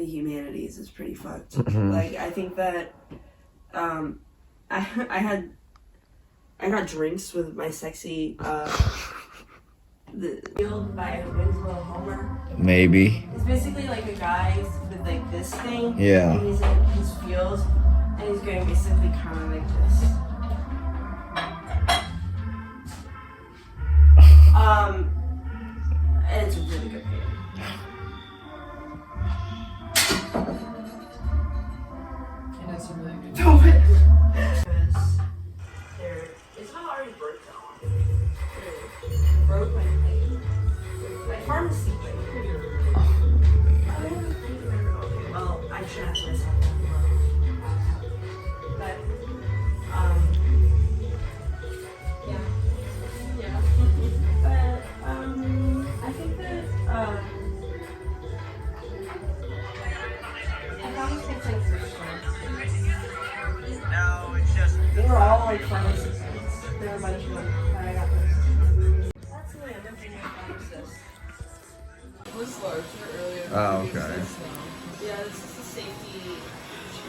the humanities is pretty fucked. Like, I think that I got drinks with my sexy the field by Winslow Homer. Maybe. It's basically like a guy with like this thing. Yeah. And he's in his field and he's going basically kind of like this. And it's a really good painting. And it's a really good Don't it? Because it's not already broke though. Broke my plate. My pharmacy plate. Okay, well, I should ask myself that. But, yeah. Yeah. But, I think that, I found this takes like 3 months. No, it's just. They were all like pharmacy plants. There were a bunch of them that I got this. That's the end of being a pharmacist. It was larger earlier. Oh, okay. Yeah, this is the safety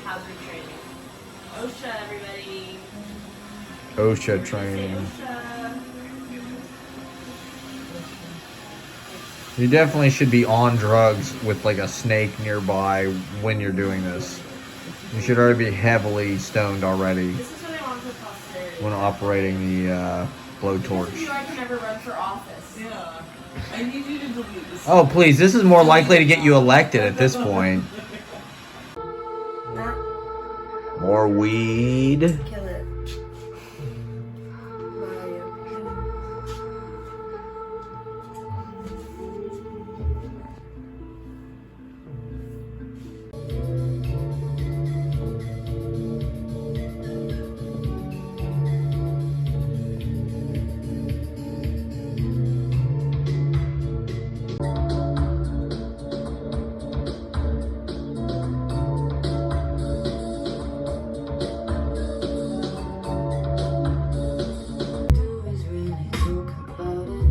hazard training. OSHA, everybody. OSHA training. OSHA. You definitely should be on drugs with like a snake nearby when you're doing this. You should already be heavily stoned already This is what I want for posterity. when operating the Because blowtorch. you I can never run for office. Yeah. I need you to delete this. Oh, please, this is more likely to get you elected at this point. Matt, More weed. kill it. Mario. Is really talk about it.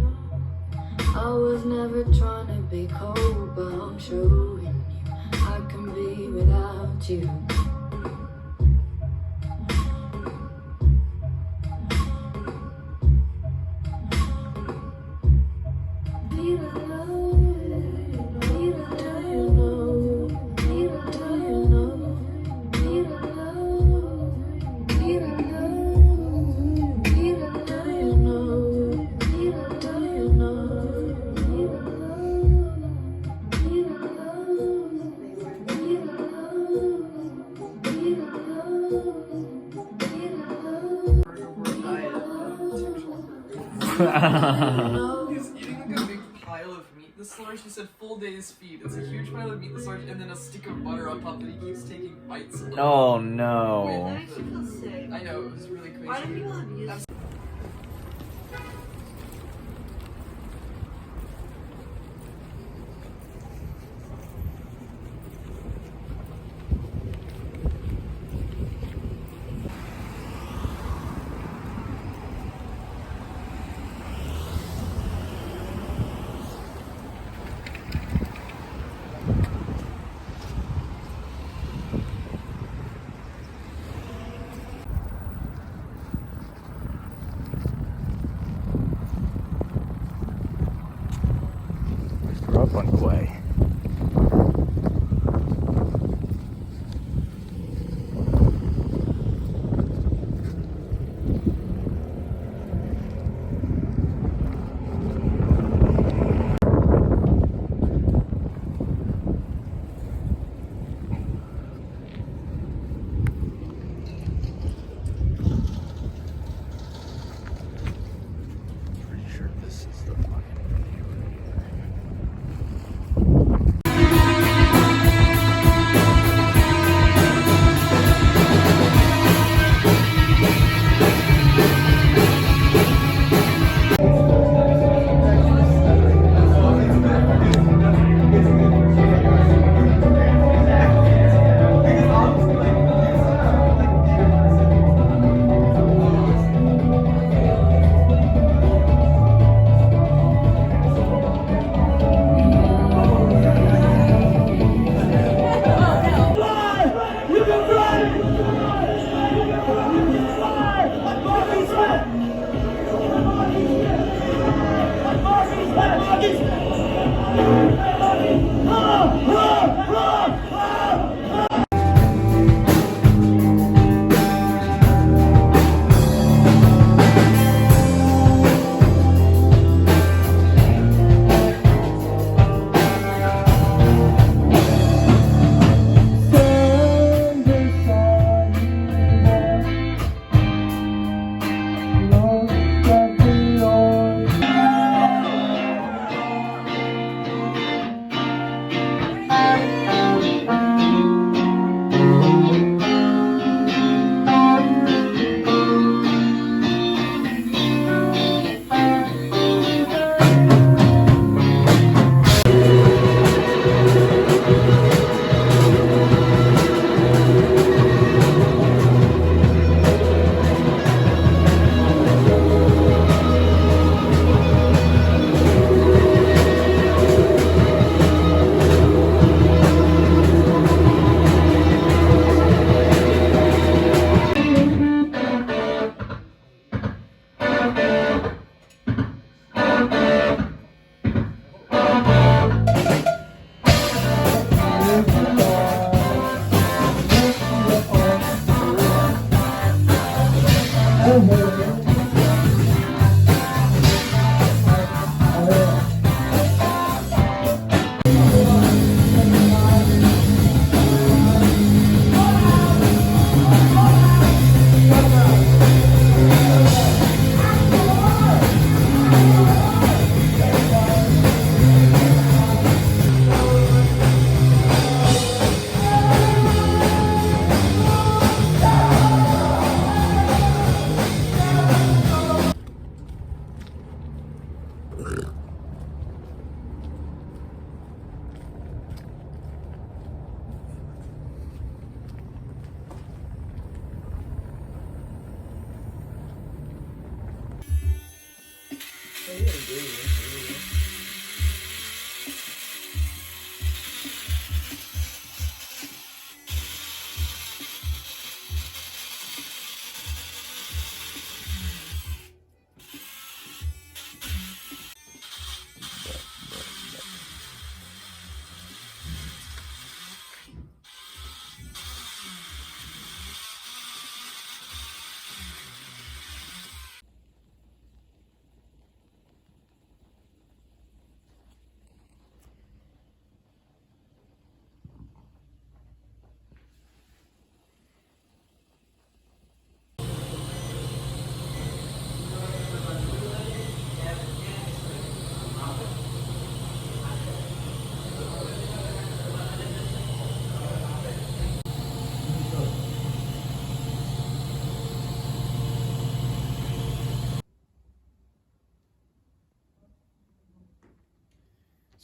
I was never trying to be cold, but I'm showing you I can be without you. Need a love, need a do you know, need a do you know, need a love, need a love, need a do you know, need a do you know, need a love, need a love, need a love, need a love, He's eating like a big pile of meat this large. He said full day's feed. It's a huge pile of meat this large, and then a stick of butter on top that he keeps taking bites of. Oh no. That makes me feel sick. I know, it was really crazy. Why do people abuse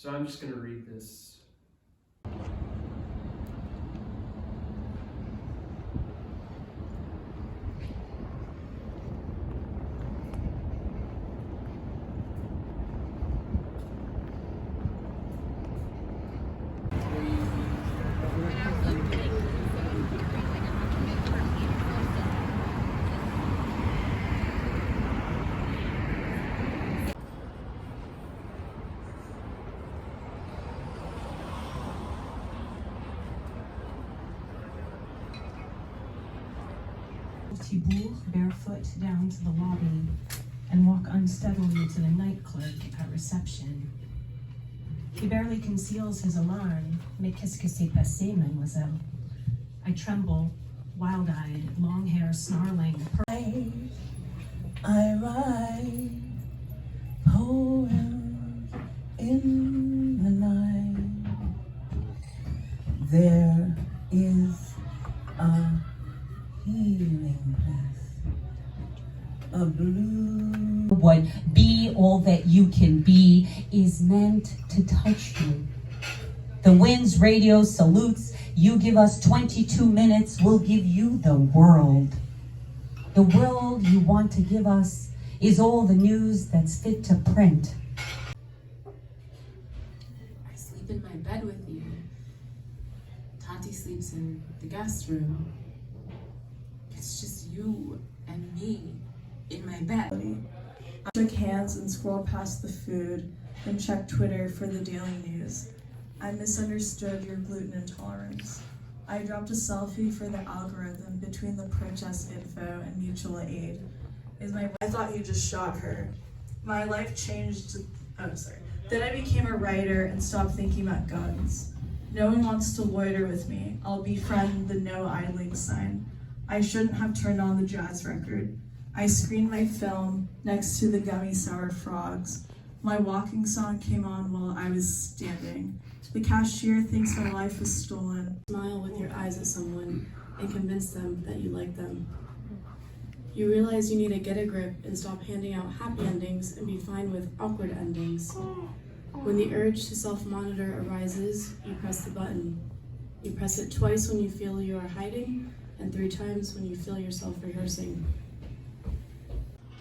So I'm just going to read this. Thibault barefoot down to the lobby and walk unsteadily to the night clerk at reception. He barely conceals his alarm. Mais qu'est-ce que s'est passé, mademoiselle? I tremble, wild-eyed, long hair snarling. I write poems in the night. There is a healing place, a blue. What be all that you can be is meant to touch you. The wind's radio salutes. You give us 22 minutes, we'll give you the world. The world you want to give us is all the news that's fit to print. I sleep in my bed with you. Tati sleeps in the guest room. It's just you and me in my bed. I shook hands and scrolled past the food, then checked Twitter for the daily news. I misunderstood your gluten intolerance. I dropped a selfie for the algorithm between the purchase info and mutual aid. I thought you just shot her. My life changed Then I became a writer and stopped thinking about guns. No one wants to loiter with me. I'll befriend the no idling sign. I shouldn't have turned on the jazz record. I screened my film next to the gummy sour frogs. My walking song came on while I was standing. The cashier thinks my life was stolen. Smile with your eyes at someone and convince them that you like them. You realize you need to get a grip and stop handing out happy endings and be fine with awkward endings. When the urge to self-monitor arises, you press the button. You press it twice when you feel you are hiding, and 3 times when you feel yourself rehearsing.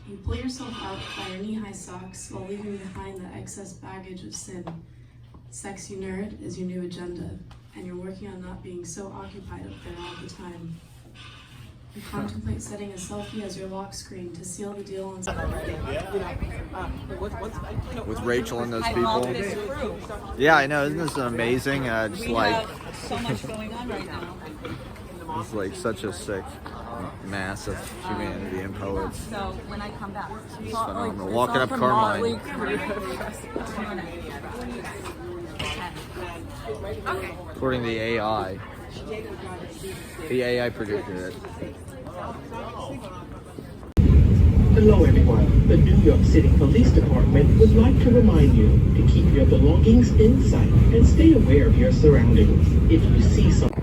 You pull yourself out by your knee-high socks while leaving behind the excess baggage of sin. Sex, you nerd, is your new agenda, and you're working on not being so occupied up there all the time. You contemplate setting a selfie as your lock screen to seal the deal on With Rachel and those people. Yeah, I know. Isn't this amazing? Just like So much going on right now. it's like such a sick mass of humanity and poets. So when I come back, It's phenomenal. Walking up Carmine. According to the AI. The AI predicted it. Hello everyone, the New York City Police Department would like to remind you to keep your belongings in sight and stay aware of your surroundings. If you see something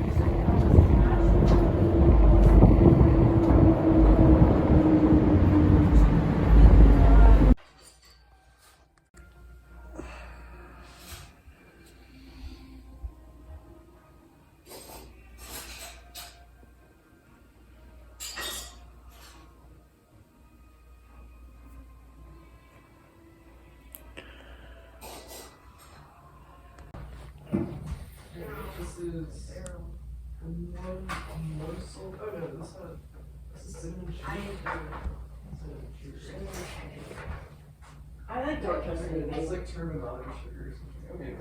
I like dark chocolate. It's like turbinado sugar or something. Okay.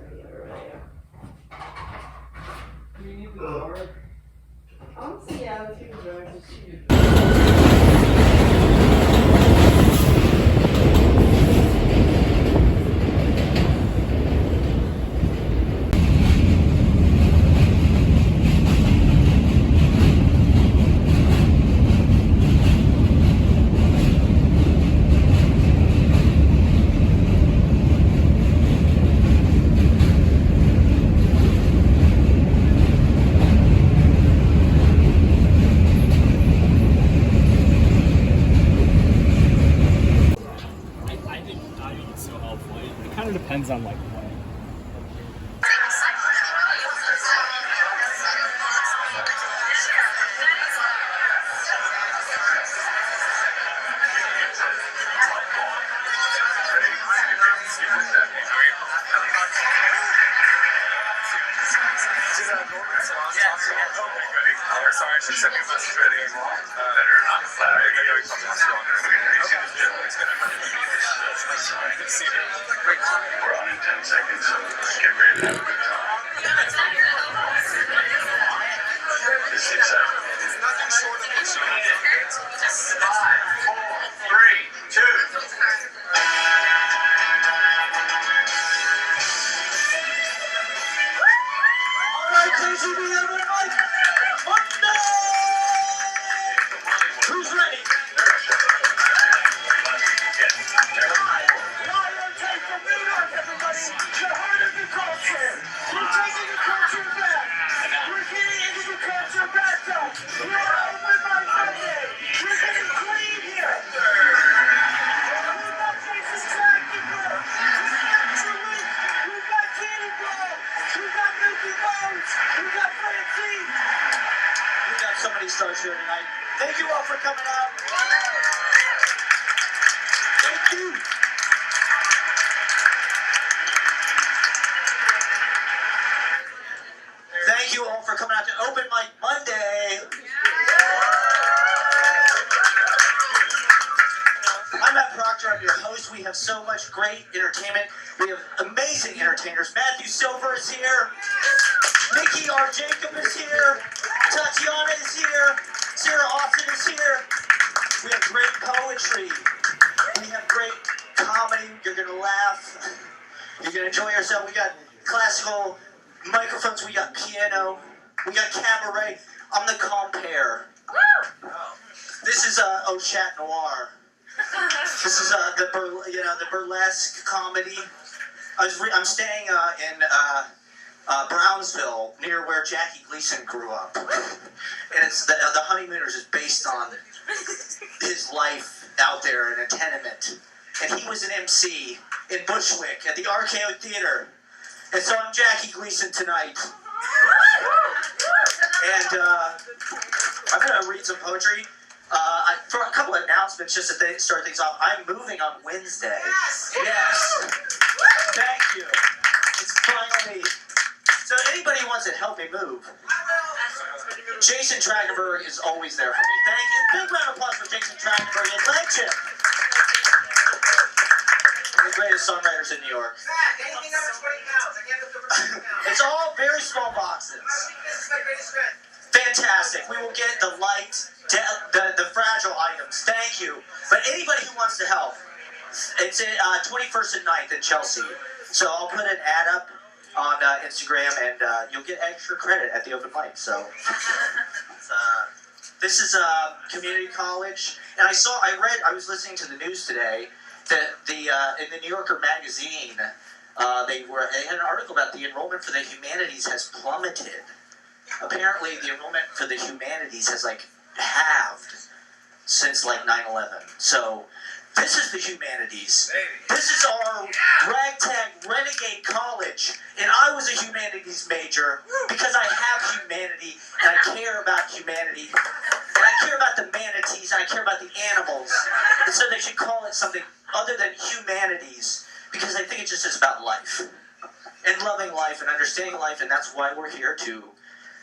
Do you need the dark? Honestly, yeah, the two drugs is cheap. Sorry, she sent me a message already. Better not flat. I know he comes on her. See her. We're on in 10 seconds, so let's get ready to have a good time. This is it's nothing short of a show. 5, 4, 3, 2. Alright, KGB, everyone! Monday! Who's ready? Lion take from New York, everybody! The heart of the culture! We're taking the culture back! We're getting into the culture bathtub! We're open by Monday! We're getting clean here! We've got Jason Trachtenberg! We've got Julie! We've got Cannonball! We've got Milky Bones! We've got Francine! We got so many stars here tonight. Thank you all for coming out. Thank you. Thank you all for coming out to Open Mic Monday. I'm Matt Proctor. I'm your host. We have so much great entertainment. We have amazing entertainers. Matthew Silver is here. Mickey R. Jacob is here. Tatiana is here. Sarah Austin is here. We have great poetry. We have great comedy. You're going to laugh. You're going to enjoy yourself. We got classical microphones. We got piano. We got cabaret. I'm the compere. This is Au Chat Noir. This is the burlesque comedy. I'm staying in Brownsville, near where Jackie Gleason grew up, and it's the Honeymooners is based on his life out there in a tenement, and he was an MC in Bushwick at the RKO Theater, and so I'm Jackie Gleason tonight, and I'm gonna read some poetry. For a couple of announcements, just to start things off, I'm moving on Wednesday. Yes. Thank you. It's finally. So anybody who wants to help me move, Jason Trachtenberg is always there for me. Thank you. Big round of applause for Jason Trachtenberg, a legend. One of the greatest songwriters in New York. Anything under 20 pounds. I can't lift over 20 pounds. It's all very small boxes. This is my greatest strength. Fantastic. We will get the light, the fragile items. Thank you. But anybody who wants to help, it's at 21st and 9th in Chelsea. So I'll put an ad up on Instagram, and you'll get extra credit at the open mic. So this is community college, and I was listening to the news today that in the New Yorker magazine they had an article about the enrollment for the humanities has plummeted. Apparently, the enrollment for the humanities has halved since 9/11. So. This is the humanities. This is our ragtag renegade college. And I was a humanities major because I have humanity and I care about humanity. And I care about the manatees and I care about the animals. And so they should call it something other than humanities because I think it just is about life. And loving life and understanding life. And that's why we're here to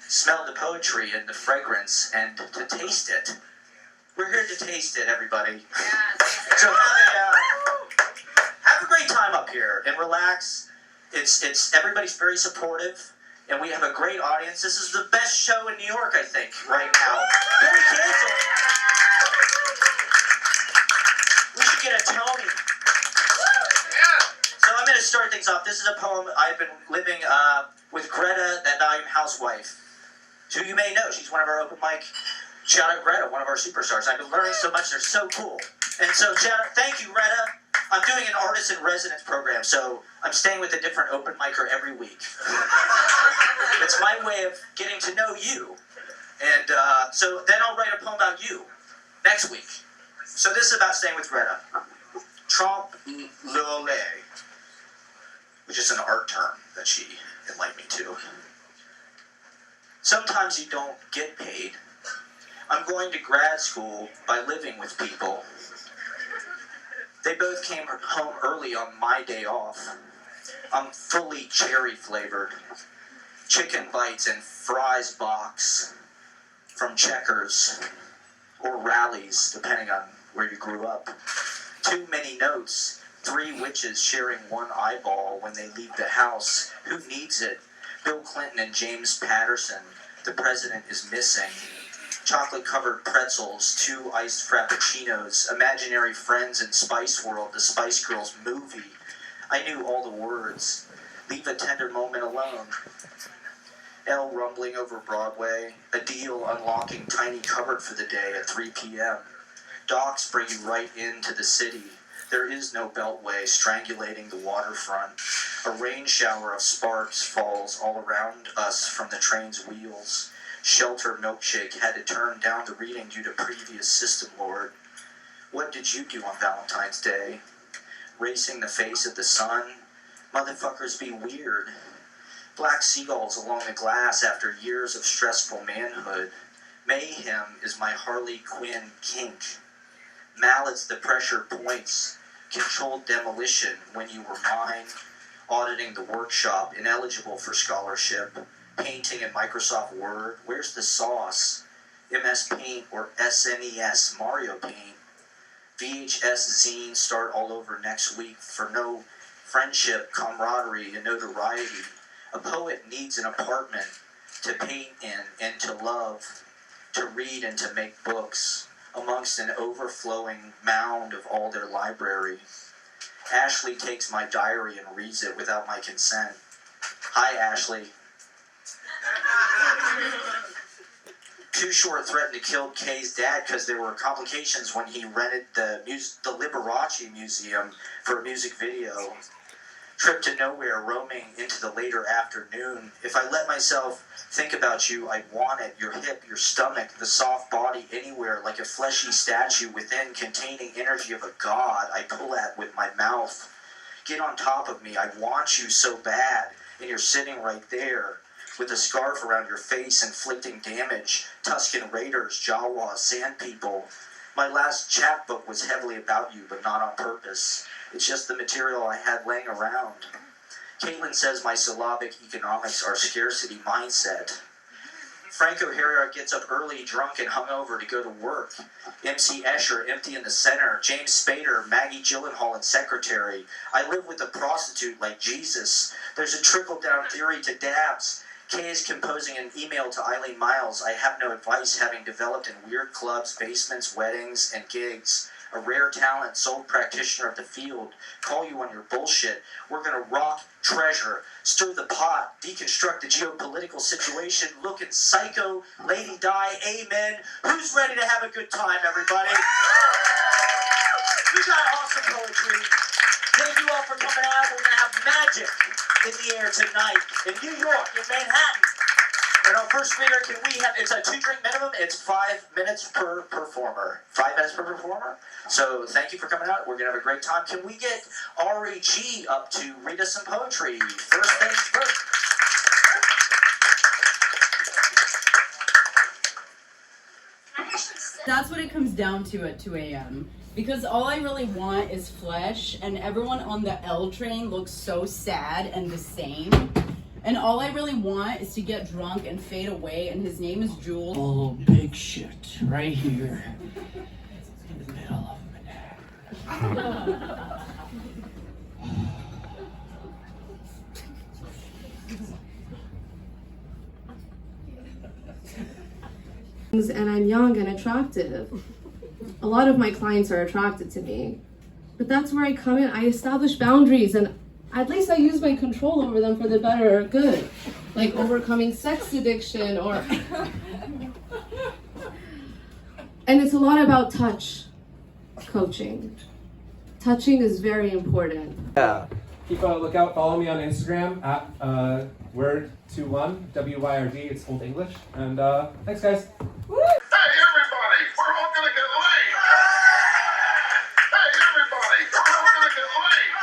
smell the poetry and the fragrance and to taste it. We're here to taste it, everybody. So have a great time up here and relax. It's everybody's very supportive, and we have a great audience. This is the best show in New York, I think, right now. Billy Cancel. We should get a Tony. So I'm going to start things off. This is a poem. I've been living with Greta, that Valiant housewife, who you may know. She's one of our open mic. Shout out Greta, one of our superstars. I've been learning so much. They're so cool. And so thank you, Greta. I'm doing an artist in residence program, so I'm staying with a different open micer every week. It's my way of getting to know you. And so then I'll write a poem about you next week. So this is about staying with Greta. Trompe l'oeil, which is an art term that she enlightened me to. Sometimes you don't get paid. I'm going to grad school by living with people. They both came home early on my day off. I'm fully cherry flavored. chicken bites and fries box from Checkers or Rallies, depending on where you grew up. Too many notes, 3 witches sharing one eyeball when they leave the house. Who needs it? Bill Clinton and James Patterson. The president is missing. Chocolate-covered pretzels, 2 iced frappuccinos, imaginary friends in Spice World, the Spice Girls movie. I knew all the words. Leave a tender moment alone. L rumbling over Broadway. A deal unlocking tiny cupboard for the day at 3 p.m. Docks bring you right into the city. There is no beltway strangulating the waterfront. A rain shower of sparks falls all around us from the train's wheels. Shelter milkshake had to turn down the reading due to previous system lord. What did you do on Valentine's Day? Racing the face of the sun? Motherfuckers be weird. Black seagulls along the glass after years of stressful manhood. Mayhem is my Harley Quinn kink. Mallets the pressure points. Controlled demolition when you were mine. Auditing the workshop, ineligible for scholarship. Painting in Microsoft Word. Where's the sauce? MS Paint or SNES Mario Paint. VHS zine start all over next week for no friendship, camaraderie, and notoriety. A poet needs an apartment to paint in and to love, to read and to make books, amongst an overflowing mound of all their library. Ashley takes my diary and reads it without my consent. Hi, Ashley. Too Short threatened to kill Kay's dad because there were complications when he rented the Liberace Museum for a music video. Trip to nowhere, roaming into the later afternoon. If I let myself think about you, I'd want it. Your hip, your stomach, the soft body, anywhere, like a fleshy statue within, containing energy of a god I pull at with my mouth. Get on top of me. I want you so bad. And you're sitting right there, with a scarf around your face, inflicting damage. Tuscan Raiders, Jawa, Sand People. My last chapbook was heavily about you, but not on purpose. It's just the material I had laying around. Caitlin says my syllabic economics are scarcity mindset. Franco Herrera gets up early, drunk, and hungover to go to work. MC Escher, empty in the center. James Spader, Maggie Gyllenhaal, and secretary. I live with a prostitute like Jesus. There's a trickle-down theory to dabs. Kay is composing an email to Eileen Miles. I have no advice, having developed in weird clubs, basements, weddings, and gigs. A rare talent, sole practitioner of the field. Call you on your bullshit. We're gonna rock, treasure, stir the pot, deconstruct the geopolitical situation, looking psycho, Lady Di, amen. Who's ready to have a good time, everybody? We got awesome poetry. Thank you all for coming out. We're gonna have magic in the air tonight in New York, in Manhattan. And our first reader, can we have, it's a 2-drink minimum, it's 5 minutes per performer. 5 minutes per performer. So thank you for coming out. We're going to have a great time. Can we get REG up to read us some poetry? First things first. That's what it comes down to at 2 a.m. Because all I really want is flesh, and everyone on the L train looks so sad and the same. And all I really want is to get drunk and fade away, and his name is Jules. Oh, big shit, right here. In the middle of And I'm young and attractive. A lot of my clients are attracted to me. But that's where I come in. I establish boundaries, and at least I use my control over them for the better good. Like overcoming sex addiction or... And it's a lot about touch coaching. Touching is very important. Yeah. Keep a lookout. Follow me on Instagram at word21 WYRD. It's Old English. And thanks, guys. Woo! Hey, everybody! We're all gonna get laid! Hey, everybody! We're all gonna get laid!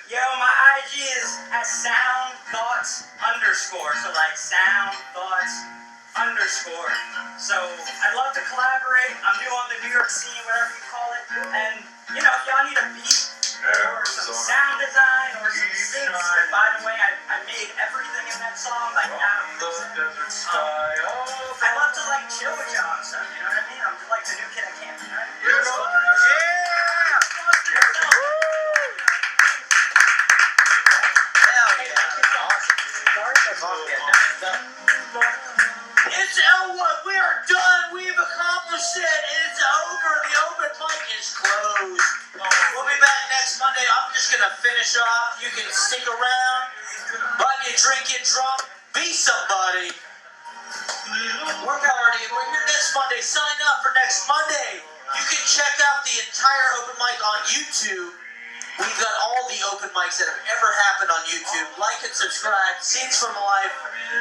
Yo, my IG is at soundthoughts_. So like soundthoughts_. So I'd love to collaborate. I'm new on the New York scene, whatever you call it. And you know, if y'all need a beat or some sound design or sings. And by the way, I made everything in that song like out of music. I love to like chill with y'all and stuff, you know what I mean? I'm like the new kid I can't, you know what I mean? It's Elwood. We are done. We've accomplished it. It's over. The open mic is closed. We'll be back next Monday. I'm just going to finish off. You can stick around. Buy me a drink, get drunk. Be somebody. We're here next Monday. Sign up for next Monday. You can check out the entire open mic on YouTube. We've got all the open mics that have ever happened on YouTube. Like and subscribe. Scenes from life.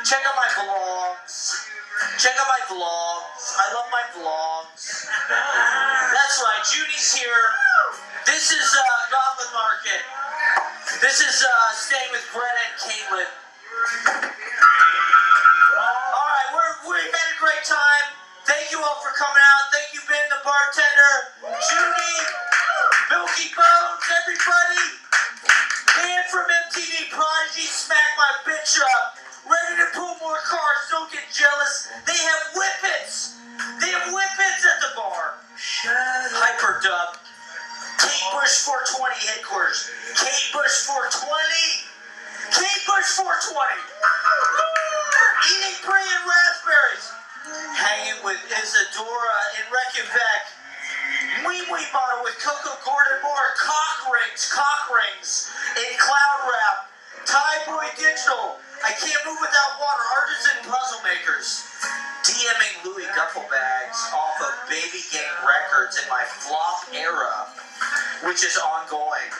Check out my vlogs. Check out my vlogs. I love my vlogs. That's right. Judy's here. This is Goblin Market. This is Staying with Greta and Caitlin. All right. We had a great time. Thank you all for coming out. Thank you, Ben, the bartender. Judy. Milky Bones, everybody! Man from MTV Prodigy, smack my bitch up. Ready to pull more cars, don't get jealous. They have whippets! They have whippets at the bar. Hyperdub. Kate Bush 420 headquarters. Kate Bush 420. Kate Bush 420. Eating brie and raspberries. Hanging with Isadora in Reykjavik. Wee bottle with Coco Gordon Moore, cock rings in cloud wrap, Thai Boy Digital, I Can't Move Without Water, Artisan Puzzle Makers, DMing Louis duffel bags off of Baby Gang Records in my flop era, which is ongoing.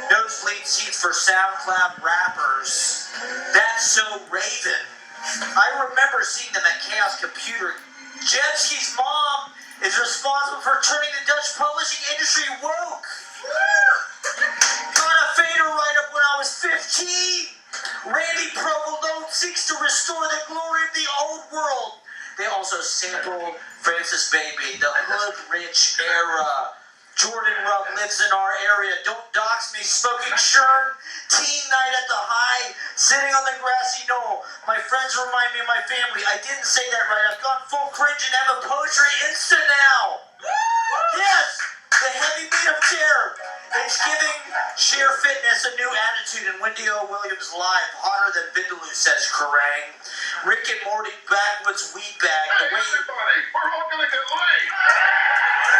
Nosebleed seats for SoundCloud rappers. That's so Raven. I remember seeing them at Chaos Computer. Jebski's mom is responsible for turning the Dutch publishing industry woke. Got a fader write-up when I was 15. Randy Provolone seeks to restore the glory of the old world. They also sampled Francis Baby, the hood rich era. Jordan Rub lives in our area. Don't dox me. Smoking Shern. Teen night at the high. Sitting on the grassy knoll. My friends remind me of my family. I didn't say that right. I've gone full cringe and have a poetry insta now. Yes! The heavy beat of terror. It's giving sheer fitness a new attitude. And Wendy O. Williams live. Hotter than Vindaloo, says Kerrang. Rick and Morty backwoods weed bag. Hey, everybody, we're all gonna get laid.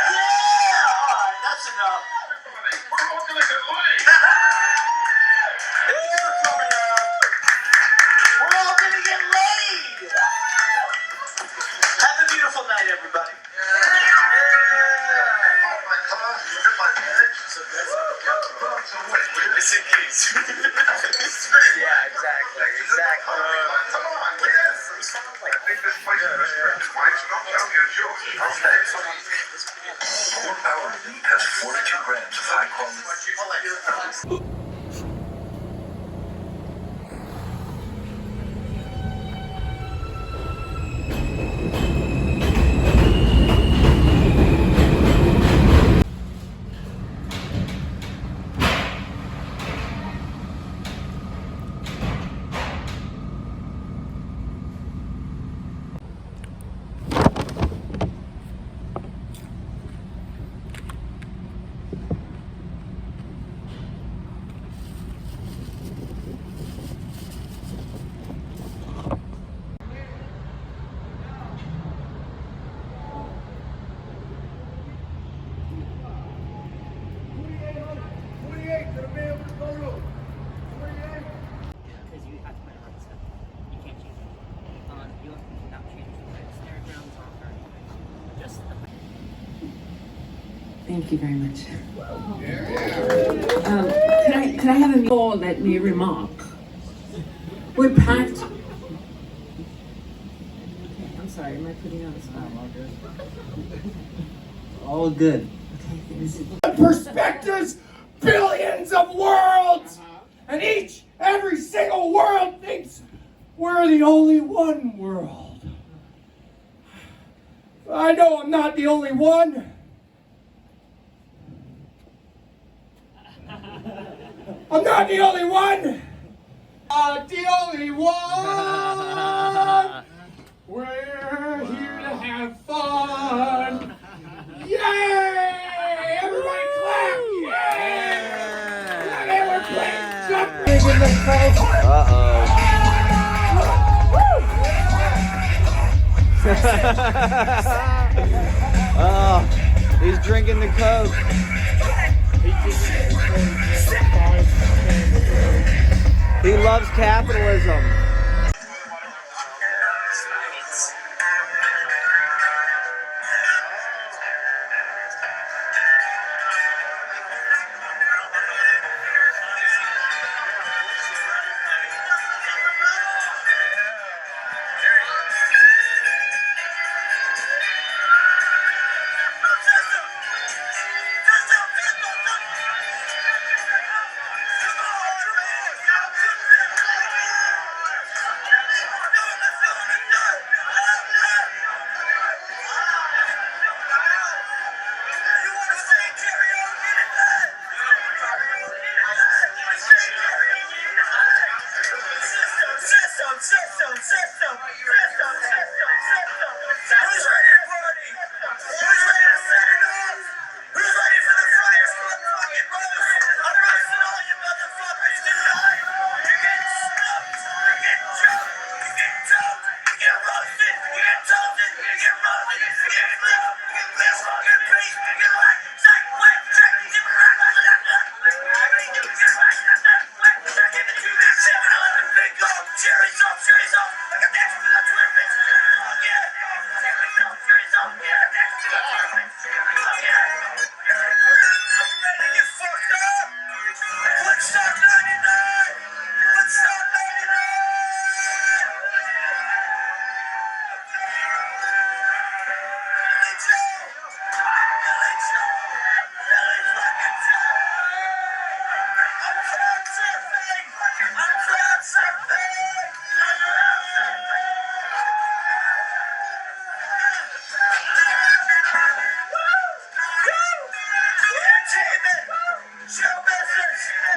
Yeah! Alright, that's enough. Everybody, we're all gonna get laid. Thank you for coming out. We're all gonna get laid. Have a beautiful night, everybody. It's in keys. Yeah, exactly. Come on, yes. I think this place is restricted. Why don't tell me it's yours? Okay. 4 Power Elite has 42 grams of high quality. Thank you very much. Can I have a all let me remark? We're packed. Okay, I'm sorry, am I putting you on the spot? All good. Perspectives, billions of worlds, and every single world thinks we're the only one world. I know I'm not the only one. I'm not the only one. Not the only one. We're here to have fun. Yay! Everybody clap! Yay! We're playing jump ring in the coast. Oh, he's drinking the Coke. He loves capitalism.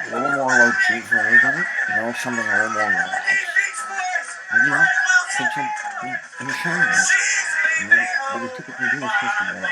A little more low key for everybody. You know, something a little more relaxed. And, you know, take some in the shower. You know, what we typically do is just a walk.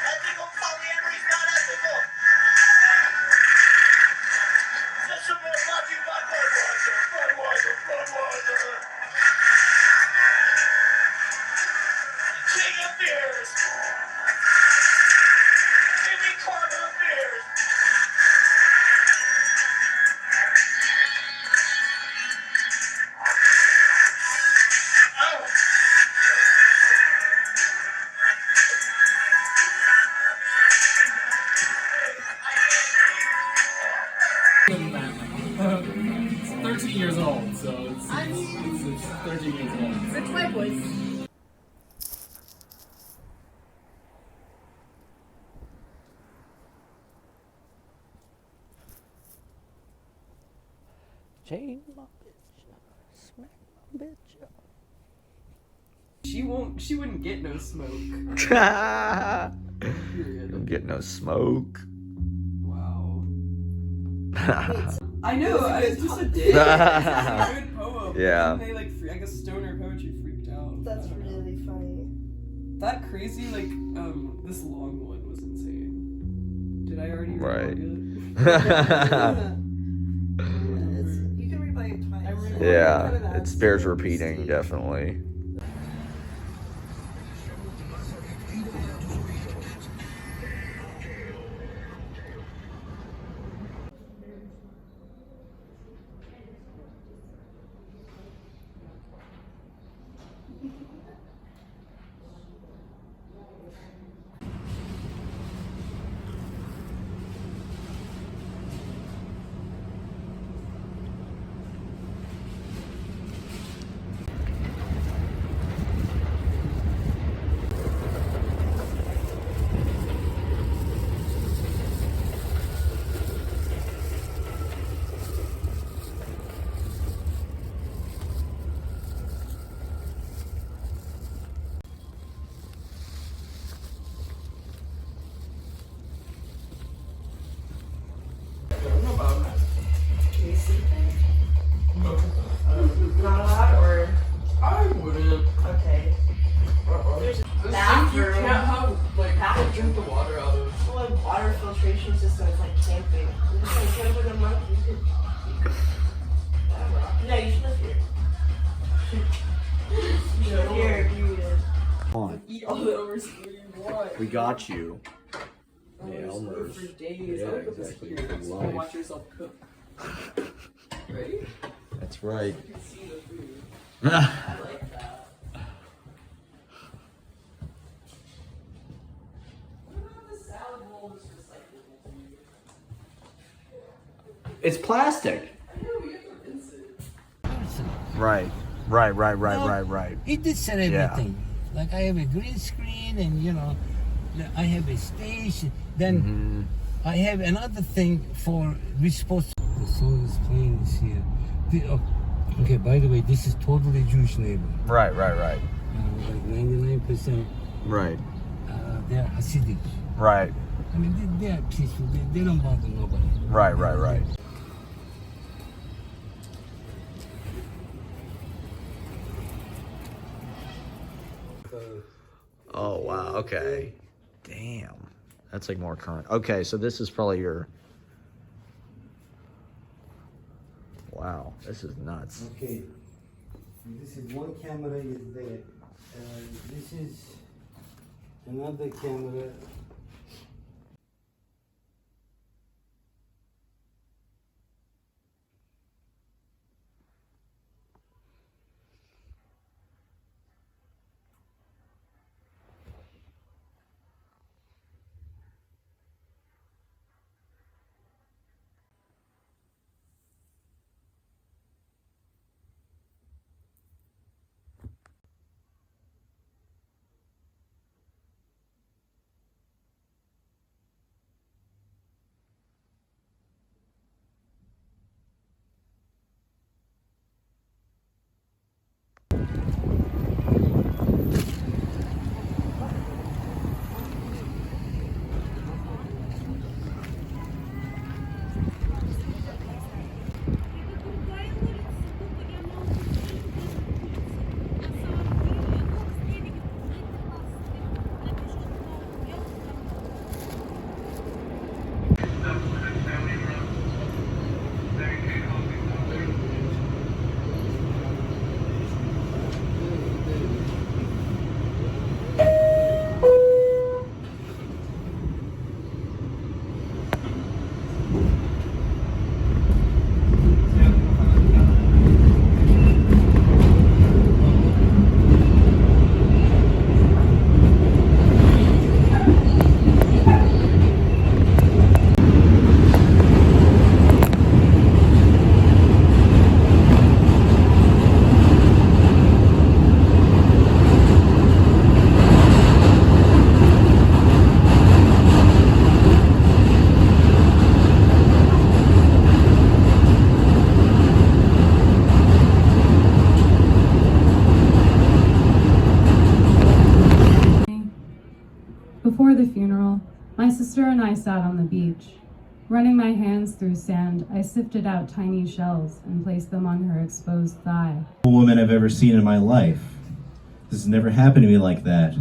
Ethical polyamory is not ethical. Just some more lucky Budweiser. King of beers. Jimmy Carter of beers. It's 13 years old, so it's 13 years old. It's my voice. Chain my bitch. Smack my bitch. She wouldn't get no smoke. You'll get no smoke. Wow. I know, it's just a dig. It's a good poem. Yeah. And they I guess stoner poetry freaked out. That's really funny. That crazy, this long one was insane. Did I already Right. You can replay it twice. Yeah, it bears repeating, definitely. Not allowed, or I wouldn't. okay. There's a You bathroom. can't have, drink the water out of. Well, a water filtration system. It's like camping. You just like camp with a monk. You could. No, you should live here. You should live here if you On. Eat all the overseas you want. We got you. Yeah, Elmer's. for days. Yeah, I look at this exactly, here. for Just life. watch yourself cook. Ready? That's right. You can see the food. I like that. What about the salad bowl that's recyclable? It's plastic. I know, we have to rinse it. Right. It did set everything. Like I have a green screen and I have a stage. Then I have another thing for which supposed to... The song is playing this here. Okay, by the way, this is totally Jewish neighborhood. Right. Like 99%. Right. They're Hasidic. Right. I mean, they are peaceful. They don't bother nobody. Right. Oh, wow. Okay. Damn. That's like more current. Okay, so this is probably your... Wow, this is nuts. Okay. This is one camera is there. This is another camera. Before the funeral, my sister and I sat on the beach. Running my hands through sand, I sifted out tiny shells and placed them on her exposed thigh. Woman I've ever seen in my life. This has never happened to me like that.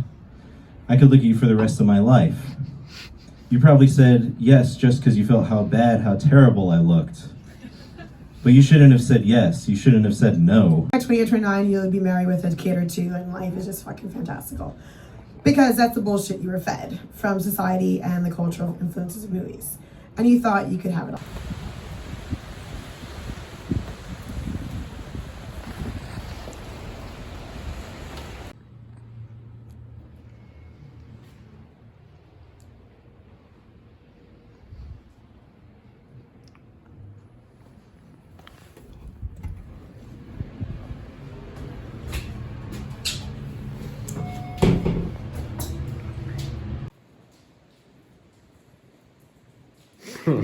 I could look at you for the rest of my life. You probably said yes just because you felt how bad, how terrible I looked. But you shouldn't have said yes. You shouldn't have said no. At 28, 29, you'll be married with a kid or two, and life is just fucking fantastical. Because that's the bullshit you were fed from society and the cultural influences of movies. And you thought you could have it all. Are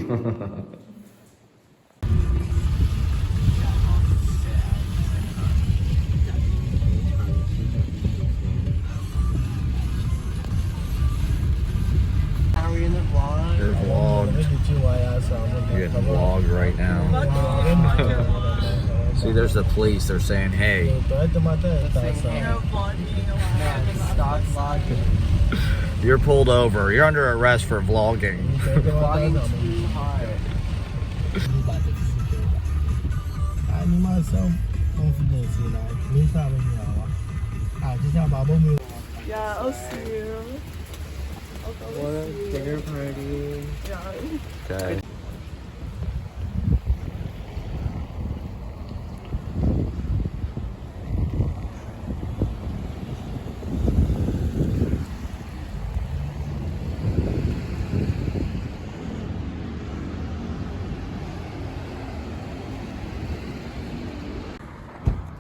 we in the vlog? You're vlogged. You're getting vlogged right now. See, there's the police. They're saying, hey. You're pulled over. You're under arrest for vlogging. Yeah, I'll see you. What a dinner party. Yeah. Okay.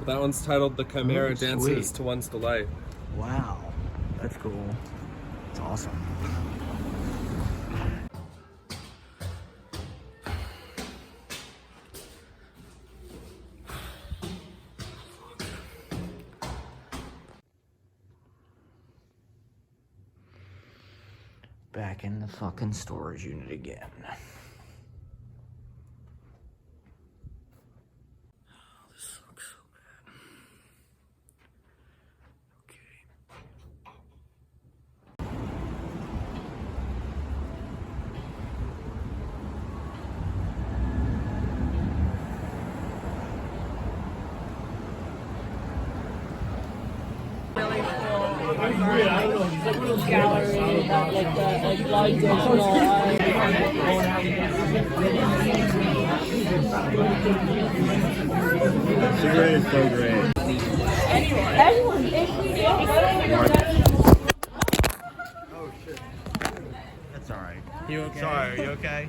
That one's titled The Chimera Oh, Dances sweet. to One's Delight. Wow. That's cool. That's awesome. Back in the fucking storage unit again. Gallery that like the light Cigarette is so great. Everyone, Oh shit. That's alright. You okay? Sorry, are you okay?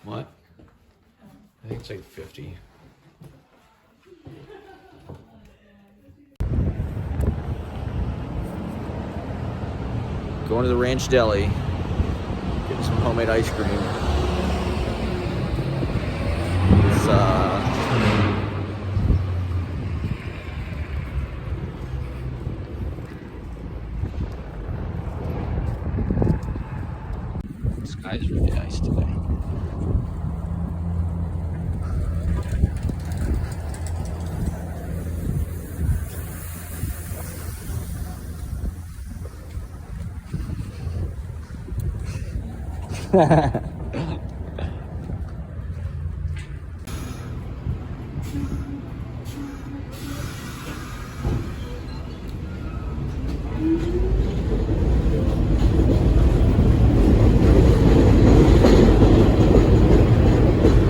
What? I think it's like 50. Going to the Ranch Deli. Getting some homemade ice cream. It's the sky's really nice today.